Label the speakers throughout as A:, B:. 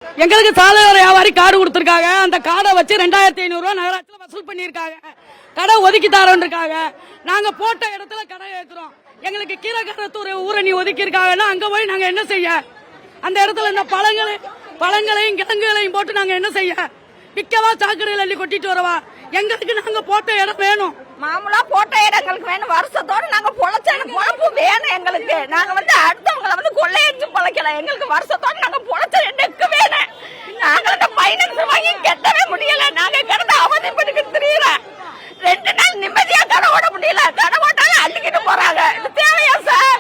A: எங்களுக்கு சாலையோர வியாபாரி கார்டு கொடுத்திருக்காங்க. அந்த கார்டை வச்சு 2500 ரூபாய் நகராட்சியில் வசூல் பண்ணியிருக்காங்க. கடை ஒதுக்கி தரோம் இருக்காங்க. நாங்க போட்ட இடத்துல கடை ஏற்கிறோம். எங்களுக்கு கீழக்கரத்தூர் ஊரணி ஒதுக்கி இருக்காங்கன்னா அங்க போய் நாங்க என்ன செய்ய? அந்த இடத்துல இந்த பழங்களையும் கிழங்குகளையும் போட்டு நாங்க என்ன செய்ய? விற்கவா சாக்கடையில் அள்ளி கொட்டிட்டு வரவா? எங்களுக்கு நாங்க போட்ட இடம் வேணும்.
B: மாமூலா போட்ட இடங்களுக்கு வேணும். வருஷத்தோட நாங்க பொழப்பு வேணும். எங்களுக்கு நாங்க அடுத்தவங்களை கொள்ளையடிச்சு பொழைக்கல. எங்களுக்கு வருஷத்தோட நாங்க பொழைச்ச நெக்கு வேணும். நாங்க பைனான்ஸ் வாங்கி கட்டவே முடியல. நாங்க கிடந்த அவதிப்பட்டு தெரியல. 2 நாள் நிம்மதியா கடை ஓட முடியல. கடை ஓட்டாலும் அள்ளிக்கிட்டு போறாங்க. இது தேவையா சார்?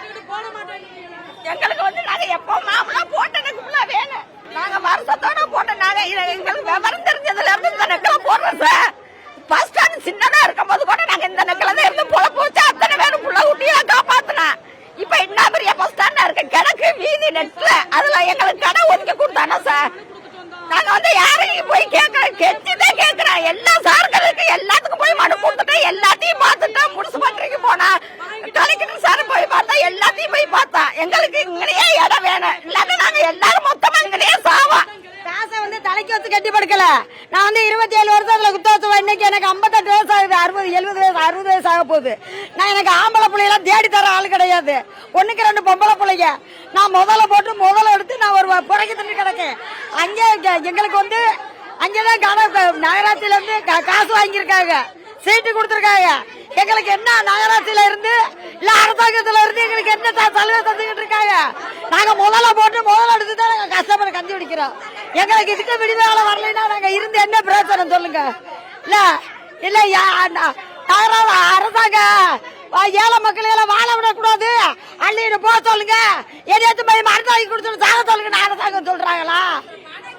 B: எங்களுக்கு நாங்க எப்போ மாமூலா போட்ட நெக்குள்ள வேணும். நாங்க வருஷத்தோட போட்ட நாங்க எங்களுக்கு விவரம் தெரிஞ்சதுல இருந்து இந்த நெக்கில போடுறோம் சார். பஸ் ஸ்டாண்ட் சின்னதா இருக்கும் போது கூட நாங்க இந்த நெக்கில இருந்து பொழப்பு வச்சு அத்தனை பேரும் புள்ள குட்டியா காப்பாத்தினோம். இப்ப என்ன பெரிய பஸ் ஸ்டாண்டா இருக்கு கிடக்கு வீதி நெட்ல. அதுல எங்களுக்கு கடை ஒதுக்கி கொடுத்தானோ சார். நாங்க யாரையும் போய் கெஞ்சிதான் கேட்கிறோம். எல்லா சார்களுக்கு எல்லாத்துக்கும் போய் மனு கொடுத்துட்டோம். எல்லாத்தையும் பார்த்துட்டோம். முனிசிபாலிட்டிக்கு போனா கலெக்டர் சார் போய் பார்த்தா எல்லாத்தையும் போய் பார்த்தா எங்களுக்கு இங்கனையே இடம் வேணும். இல்லாத நாங்க எல்லாரும் மொத்தமா இங்கனையே சாவா.
C: காசை தலைக்கு வச்சு கட்டி படுக்கல. நான் 27 வருஷம் அதுல குத்தவச்சு. இன்னைக்கு எனக்கு 58 வயசு ஆகுது. 60 70 வயசு 60 வயசு ஆக போகுது. நான் எனக்கு ஆம்பளை பிள்ளைலாம் தேடி தர ஆள் கிடையாது. 1க்கு 2 பொம்பளை பிள்ளைங்க. நான் முதல்ல எடுத்து நான் ஒரு புறக்கி தண்ணி கிடக்கேன். அங்கே எங்களுக்கு அங்கேதான் நகராட்சியில இருந்து காசு வாங்கியிருக்காங்க. சீட்டு கொடுத்துருக்காங்க. எங்களுக்கு என்ன நகராட்சியில இருந்து இல்ல அரசாங்கத்துல இருந்து எங்களுக்கு என்ன சலுகை தந்துகிட்டு இருக்காங்க. நாங்க முதல்ல எடுத்துதான் நாங்க கஷ்டப்பட்டு கஞ்சி குடிக்கிறோம். எங்களுக்கு இதுக்கு விடுதலை வரலைன்னா நாங்க இருந்து என்ன பிரச்சனை சொல்லுங்க. இல்ல அரசாங்கம் ஏழை மக்கள் எல்லாம் வாழ விடக்கூடாது. அள்ளிட்டு போக சொல்லுங்க. எதையாச்சும் போய் மருந்து வாங்கி கொடுத்துட்டு சாக சொல்லுங்க. அரசாங்கம் சொல்றாங்களா?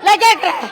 C: இல்ல கேக்குறேன்.